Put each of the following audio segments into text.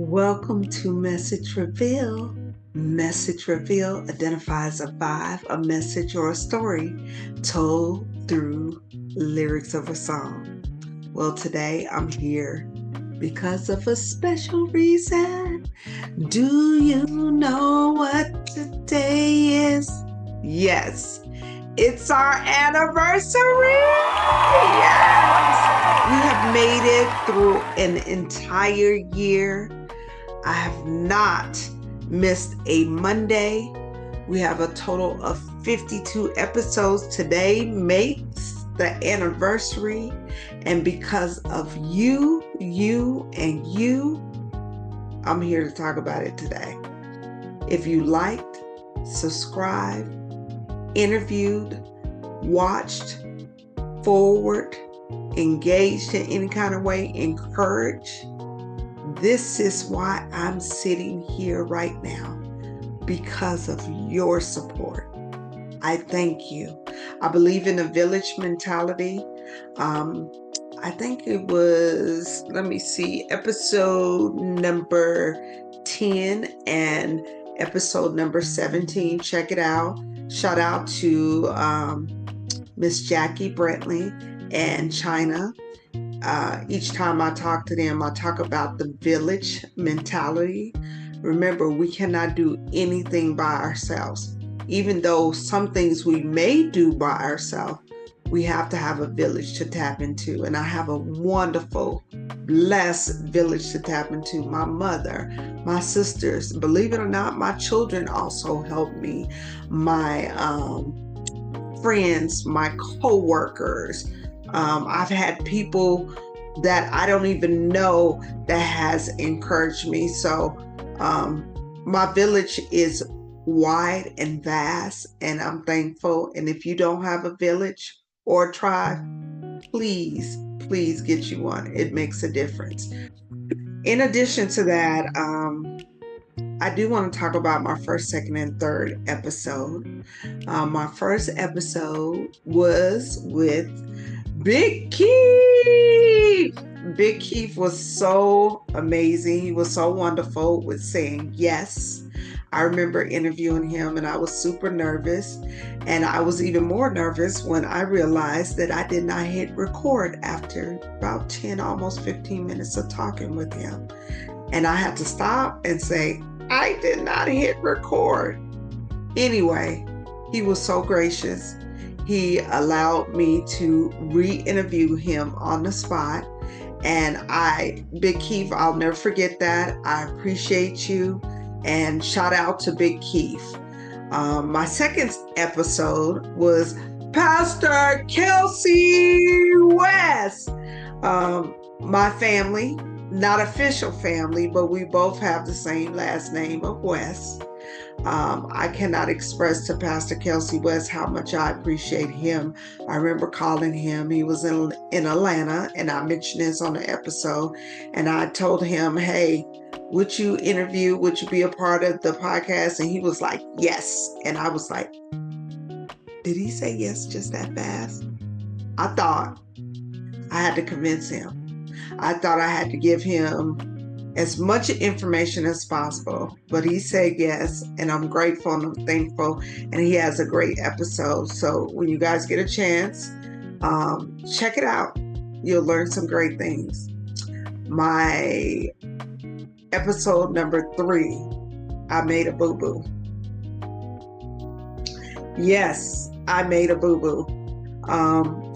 Welcome to Message Reveal. Message Reveal identifies a vibe, a message, or a story told through lyrics of a song. Well, today I'm here because of a special reason. Do you know what today is? Yes, it's our anniversary. Yes, we have made it through an entire year. I have not missed a Monday. We have a total of 52 episodes. Today makes the anniversary. And because of you, and you, I'm here to talk about it today. If you liked, subscribed, interviewed, watched, forward, engaged in any kind of way, encouraged, this is why I'm sitting here right now, because of your support. I thank you. I believe in a village mentality. I think it was, episode number 10 and episode number 17. Check it out. Shout out to Miss Jackie Brentley and China. Each time I talk to them, I talk about the village mentality. Remember, we cannot do anything by ourselves. Even though some things we may do by ourselves, we have to have a village to tap into. And I have a wonderful, blessed village to tap into. My mother, my sisters, believe it or not, my children also help me. My friends, my co-workers. I've had people that I don't even know that has encouraged me. So my village is wide and vast, and I'm thankful. And if you don't have a village or a tribe, please get you one. It makes a difference. In addition to that, I do want to talk about my first, second, and third episode. My first episode was with Big Keith. Big Keith was so amazing. He was so wonderful with saying yes. I remember interviewing him and I was super nervous. And I was even more nervous when I realized that I did not hit record after about 10, almost 15 minutes of talking with him. And I had to stop and say, I did not hit record. Anyway, he was so gracious. He allowed me to re-interview him on the spot. And Big Keith, I'll never forget that. I appreciate you. And shout out to Big Keith. My second episode was Pastor Kelsey West. My family, not official family, but we both have the same last name of West. I cannot express to Pastor Kelsey West how much I appreciate him. I remember calling him. He was in Atlanta, and I mentioned this on the episode. And I told him, hey, would you be a part of the podcast? And he was like, yes. And I was like, did he say yes just that fast? I thought I had to convince him. I thought I had to give him as much information as possible, but he said yes, and I'm grateful and I'm thankful, and he has a great episode. So when you guys get a chance, check it out. You'll learn some great things. My episode number 3, I made a boo-boo. Yes, I made a boo-boo.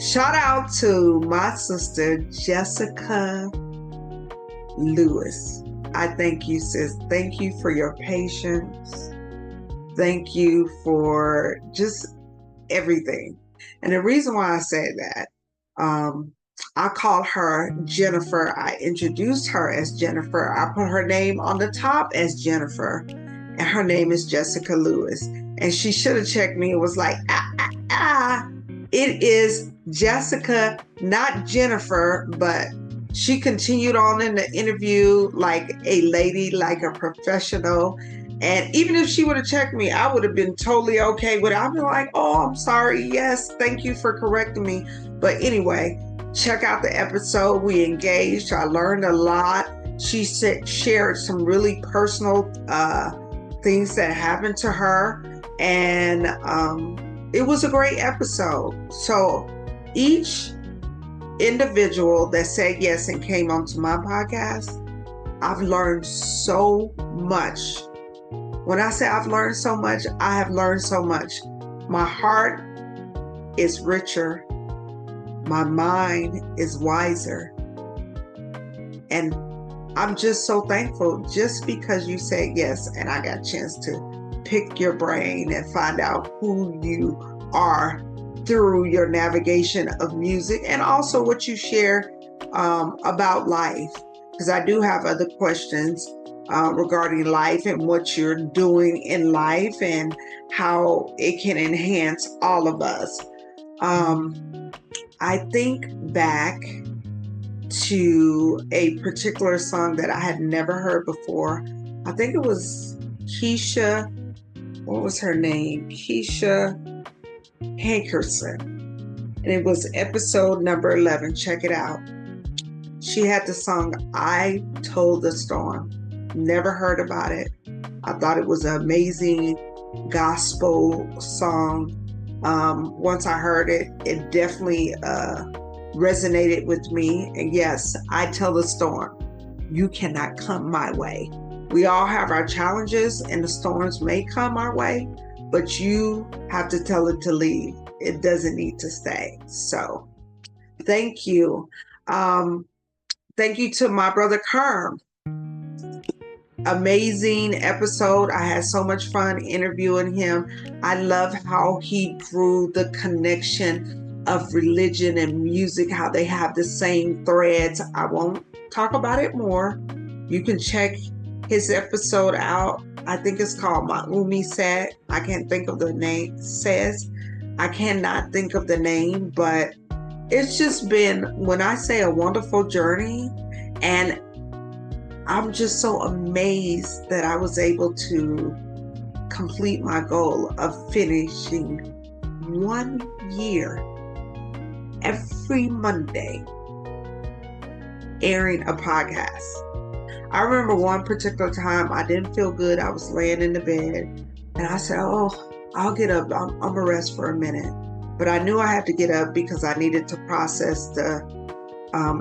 Shout out to my sister, Jessica Lewis. I thank you, sis. Thank you for your patience. Thank you for just everything. And the reason why I say that, I called her Jennifer. I introduced her as Jennifer. I put her name on the top as Jennifer, and her name is Jessica Lewis. And she should have checked me. It was like, it is Jessica, not Jennifer, but she continued on in the interview like a lady, like a professional. And even if she would have checked me, I would have been totally okay with it. I'd be like, oh, I'm sorry. Yes, thank you for correcting me. But anyway, check out the episode. We engaged. I learned a lot. She shared some really personal things that happened to her, and it was a great episode. So each individual that said yes and came onto my podcast, I've learned so much. When I say I've learned so much, I have learned so much. My heart is richer. My mind is wiser. And I'm just so thankful just because you said yes and I got a chance to pick your brain and find out who you are through your navigation of music, and also what you share about life. Because I do have other questions regarding life and what you're doing in life and how it can enhance all of us. I think back to a particular song that I had never heard before. I think it was Keisha, what was her name? Keisha Hankerson. And it was episode number 11. Check it out. She had the song I Told the Storm. Never heard about it. I thought it was an amazing gospel song. Once I heard it, it definitely resonated with me. And yes, I tell the storm, you cannot come my way. We all have our challenges and the storms may come our way, but you have to tell it to leave. It doesn't need to stay. So thank you. Thank you to my brother Kerm. Amazing episode. I had so much fun interviewing him. I love how he drew the connection of religion and music, how they have the same threads. I won't talk about it more. You can check his episode out. I think it's called Maumi Said. I can't think of the name. I cannot think of the name, but it's just been, when I say a wonderful journey, and I'm just so amazed that I was able to complete my goal of finishing 1 year every Monday airing a podcast. I remember one particular time I didn't feel good. I was laying in the bed and I said, I'll get up. I'm gonna rest for a minute. But I knew I had to get up because I needed to process the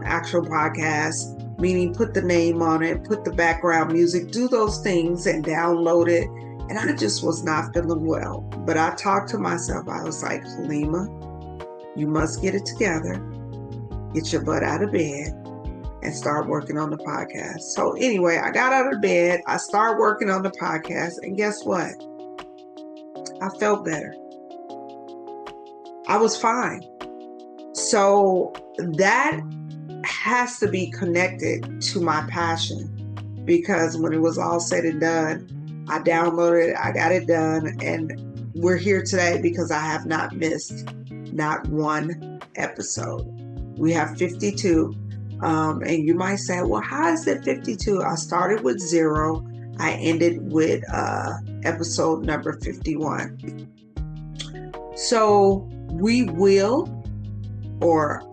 actual podcast, meaning put the name on it, put the background music, do those things and download it. And I just was not feeling well. But I talked to myself. I was like, Hallema, you must get it together. Get your butt out of bed and start working on the podcast. So anyway, I got out of bed. I started working on the podcast. And guess what? I felt better. I was fine. So that has to be connected to my passion, because when it was all said and done, I downloaded it, I got it done, and we're here today because I have not missed not one episode. We have 52, and you might say, well, how is it 52? I started with 0. I ended with episode number 51. So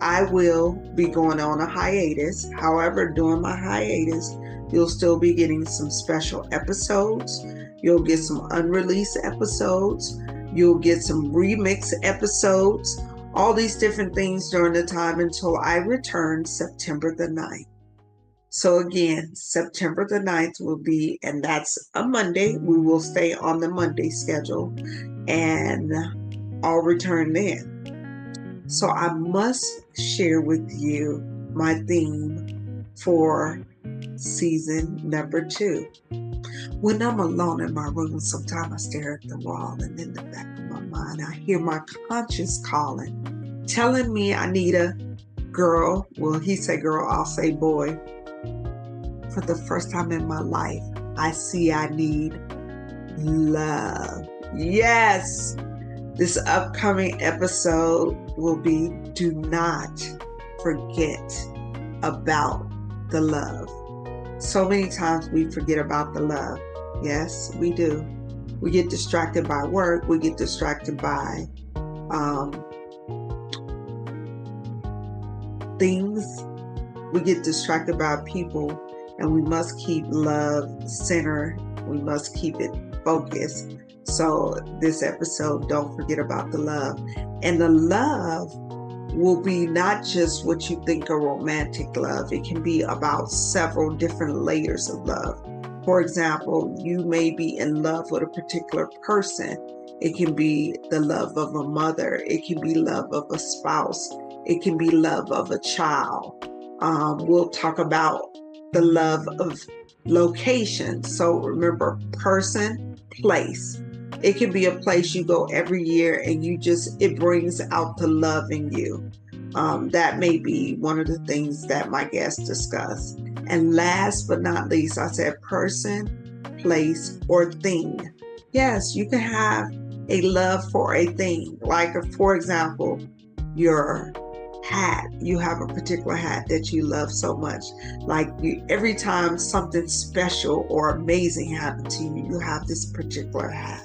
I will be going on a hiatus. However, during my hiatus, you'll still be getting some special episodes. You'll get some unreleased episodes. You'll get some remix episodes. All these different things during the time until I return September the 9th. So again, September the 9th will be, and that's a Monday. We will stay on the Monday schedule and I'll return then. So I must share with you my theme for season number 2. When I'm alone in my room, sometimes I stare at the wall, and in the back of my mind, I hear my conscience calling, telling me I need a girl. Well, he said girl, I'll say boy. For the first time in my life, I see I need love. Yes! This upcoming episode will be Do Not Forget About the Love. So many times we forget about the love. Yes, we do. We get distracted by work. We get distracted by things. We get distracted by people. and we must keep love centered. We must keep it focused. So this episode, don't forget about the love. And the love will be not just what you think a romantic love. It can be about several different layers of love. For example, you may be in love with a particular person. It can be the love of a mother. It can be love of a spouse. It can be love of a child. We'll talk about the love of location. So remember, person, place. It can be a place you go every year and it brings out the love in you. That may be one of the things that my guests discuss. And last but not least, I said person, place, or thing. Yes, you can have a love for a thing. Like, for example, your hat. You have a particular hat that you love so much. Like every time something special or amazing happens to you, you have this particular hat.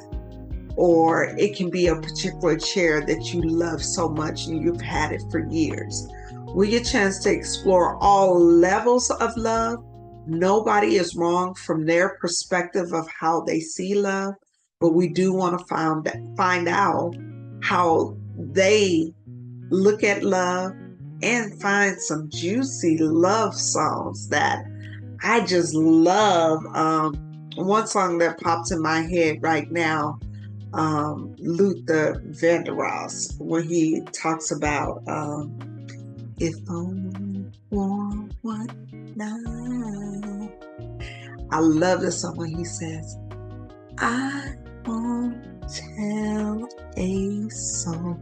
Or it can be a particular chair that you love so much and you've had it for years. We get a chance to explore all levels of love. Nobody is wrong from their perspective of how they see love, but we do want to find out how they look at love and find some juicy love songs that I just love. One song that pops in my head right now, Luther Vandross, when he talks about if only for one night. I love the song when he says, I won't tell a soul.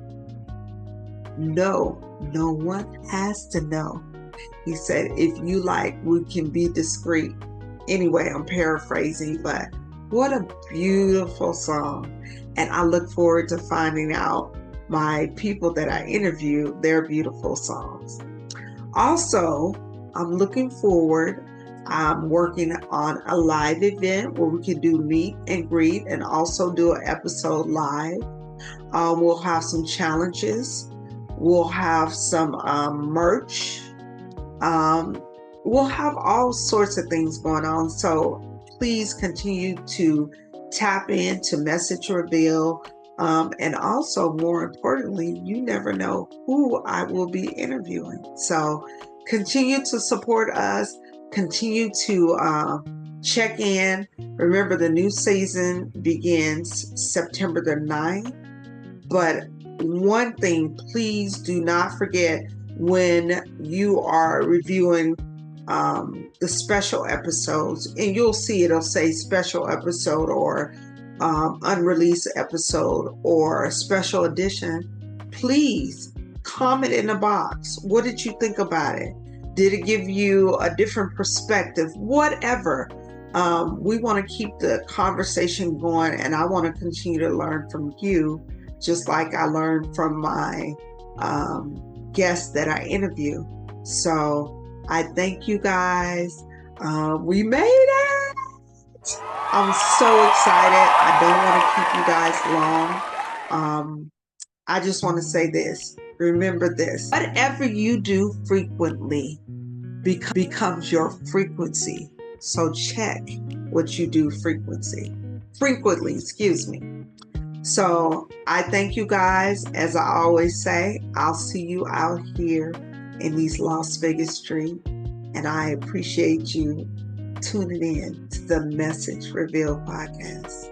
No one has to know. He said, if you like, we can be discreet. Anyway, I'm paraphrasing, but what a beautiful song. And I look forward to finding out my people that I interview, their beautiful songs. Also, I'm looking forward. I'm working on a live event where we can do meet and greet and also do an episode live. We'll have some challenges. We'll have some merch. We'll have all sorts of things going on. So please continue to tap into Message Reveal. And also, more importantly, you never know who I will be interviewing. So continue to support us. Continue to check in. Remember, the new season begins September the 9th. But one thing, please do not forget when you are reviewing the special episodes, and you'll see it'll say special episode or unreleased episode or special edition. Please comment in the box. What did you think about it? Did it give you a different perspective? Whatever. We want to keep the conversation going, and I want to continue to learn from you, just like I learned from my guests that I interview. So I thank you guys. We made it. I'm so excited. I don't want to keep you guys long. I just want to say this. Remember this. Whatever you do frequently becomes your frequency. So check what you do frequently, excuse me. So I thank you guys. As I always say, I'll see you out here in these Las Vegas streets. And I appreciate you tuning in to the Message Reveal podcast.